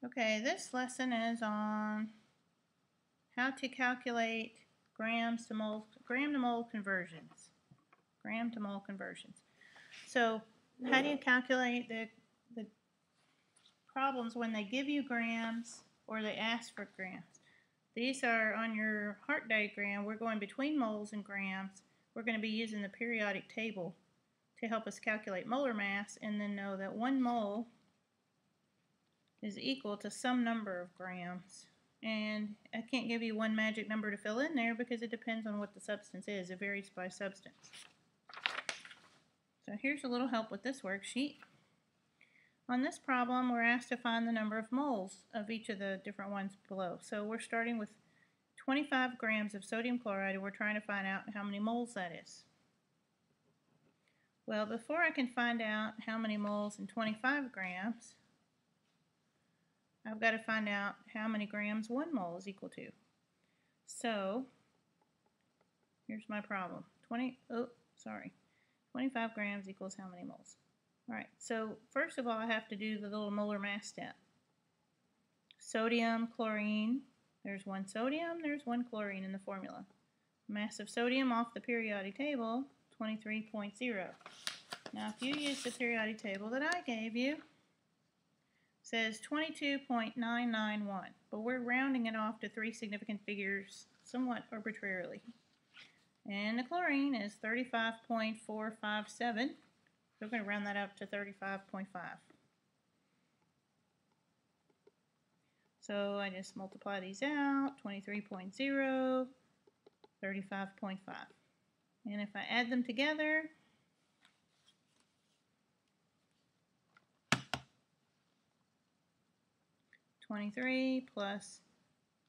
Okay, this lesson is on how to calculate gram to mole conversions. Gram to mole conversions. So, how do you calculate the problems when they give you grams or they ask for grams? These are on your heart diagram. We're going between moles and grams. We're going to be using the periodic table to help us calculate molar mass and then know that 1 mole is equal to some number of grams. And I can't give you one magic number to fill in there because it depends on what the substance is. It varies by substance. So here's a little help with this worksheet. On this problem, we're asked to find the number of moles of each of the different ones below. So we're starting with 25 grams of sodium chloride, and we're trying to find out how many moles that is. Well, before I can find out how many moles in 25 grams, I've got to find out how many grams 1 mole is equal to. So, here's my problem. 25 grams equals how many moles? Alright, so first of all I have to do the little molar mass step. Sodium, chlorine, there's 1 sodium, there's 1 chlorine in the formula. Mass of sodium off the periodic table, 23.0. Now if you use the periodic table that I gave you, says 22.991, but we're rounding it off to 3 significant figures somewhat arbitrarily. And the chlorine is 35.457, so we're going to round that up to 35.5. So I just multiply these out, 23.0, 35.5. And if I add them together, +23 plus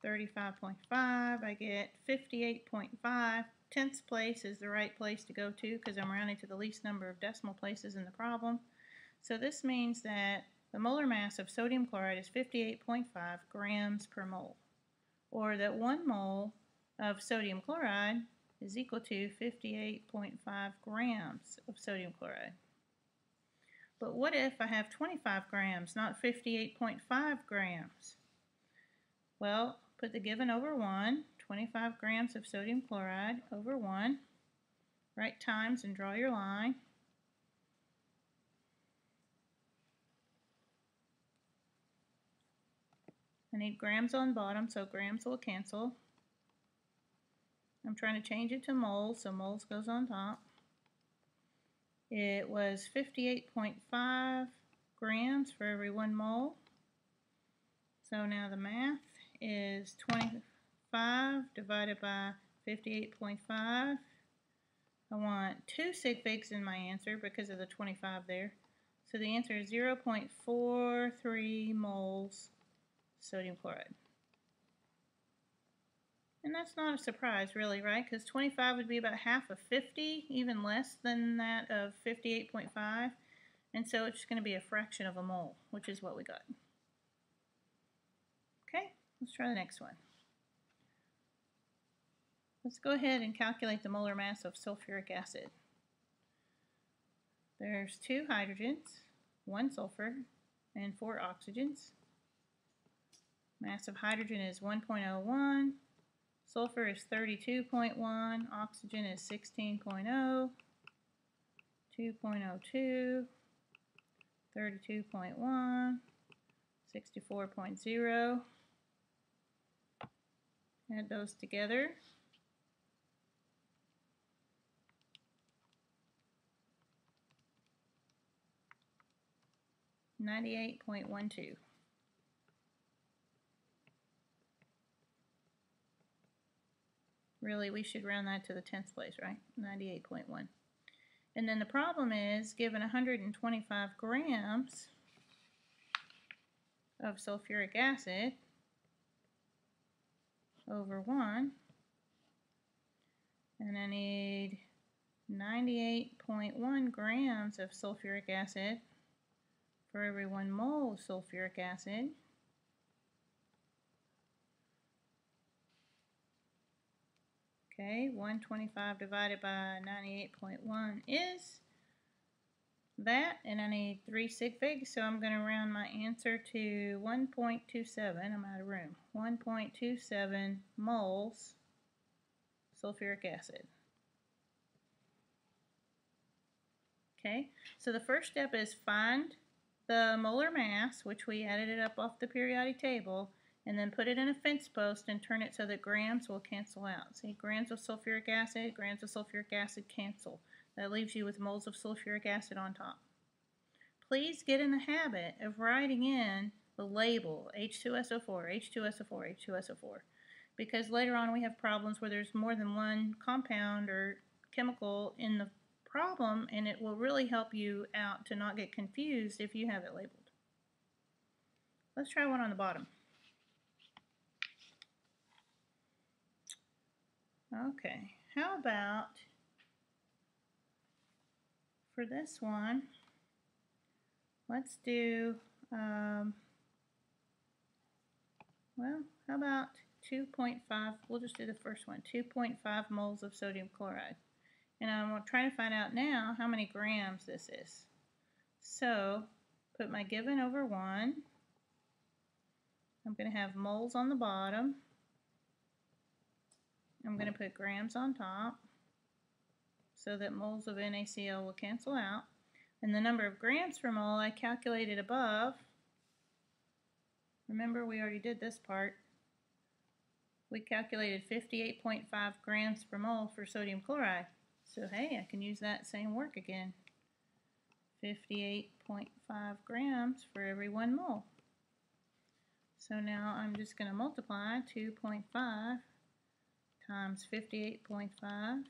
35.5, I get 58.5. Tenths place is the right place to go to because I'm rounding to the least number of decimal places in the problem. So this means that the molar mass of sodium chloride is 58.5 grams per mole, or that 1 mole of sodium chloride is equal to 58.5 grams of sodium chloride. But what if I have 25 grams, not 58.5 grams? Well, put the given over 1, 25 grams of sodium chloride over 1, write times and draw your line. I need grams on bottom, so grams will cancel. I'm trying to change it to moles, so moles goes on top. It was 58.5 grams for every 1 mole. So now the math is 25 divided by 58.5. I want 2 sig figs in my answer because of the 25 there. So the answer is 0.43 moles sodium chloride. And that's not a surprise really, right? Because 25 would be about half of 50, even less than that of 58.5. And so it's going to be a fraction of a mole, which is what we got. Okay, let's try the next one. Let's go ahead and calculate the molar mass of sulfuric acid. There's 2 hydrogens, 1 sulfur, and 4 oxygens. Mass of hydrogen is 1.01. Sulfur is 32.1, oxygen is 16.0, 2.02, 32.1, 64.0. Add those together. .9812. Really, we should round that to the 10th place, right? 98.1. And then the problem is, given 125 grams of sulfuric acid over 1, and I need 98.1 grams of sulfuric acid for every 1 mole of sulfuric acid. Okay, 125 divided by 98.1 is that, and I need 3 sig figs, so I'm going to round my answer to 1.27. I'm out of room. 1.27 moles sulfuric acid. Okay, so the first step is find the molar mass, which we added it up off the periodic table, and then put it in a fence post and turn it so that grams will cancel out. See, grams of sulfuric acid cancel. That leaves you with moles of sulfuric acid on top. Please get in the habit of writing in the label H2SO4, H2SO4, H2SO4, because later on we have problems where there's more than one compound or chemical in the problem, and it will really help you out to not get confused if you have it labeled. Let's try one on the bottom. Okay, how about for this one, let's do, well, how about 2.5, we'll just do the first one, 2.5 moles of sodium chloride. And I'm trying to find out now how many grams this is. So, put my given over 1. I'm going to have moles on the bottom. I'm going to put grams on top so that moles of NaCl will cancel out. And the number of grams per mole I calculated above. Remember, we already did this part. We calculated 58.5 grams per mole for sodium chloride. So hey, I can use that same work again. 58.5 grams for every 1 mole. So now I'm just going to multiply 2.5 times 58.5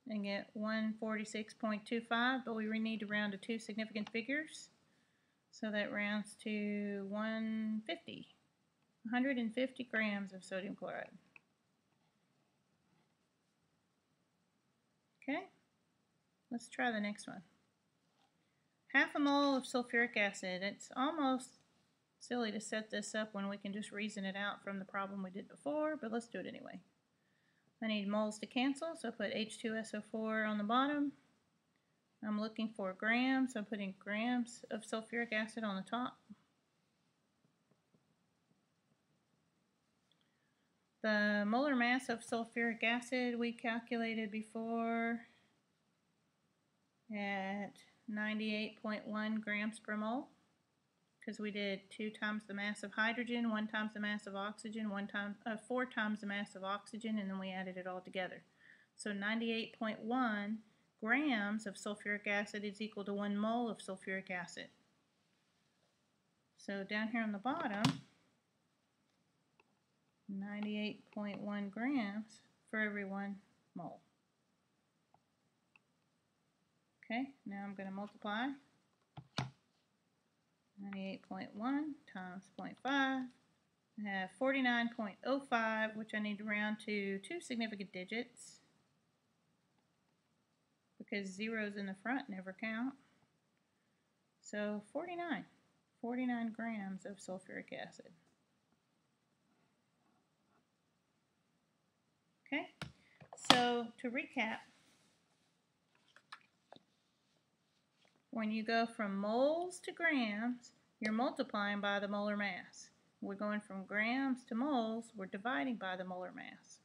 and get 146.25, but we need to round to 2 significant figures. So that rounds to 150 grams of sodium chloride. Okay, let's try the next one. Half a mole of sulfuric acid. It's almost silly to set this up when we can just reason it out from the problem we did before, but let's do it anyway. I need moles to cancel, so I put H2SO4 on the bottom. I'm looking for grams, so I'm putting grams of sulfuric acid on the top. The molar mass of sulfuric acid we calculated before at 98.1 grams per mole, because we did 2 times the mass of hydrogen, 1 times the mass of oxygen, 4 times the mass of oxygen, and then we added it all together. So 98.1 grams of sulfuric acid is equal to 1 mole of sulfuric acid. So down here on the bottom, 98.1 grams for every 1 mole. Okay, now I'm going to multiply 98.1 times 0.5. I have 49.05, which I need to round to 2 significant digits because zeros in the front never count. So 49 grams of sulfuric acid. Okay, so to recap, when you go from moles to grams, you're multiplying by the molar mass. We're going from grams to moles, we're dividing by the molar mass.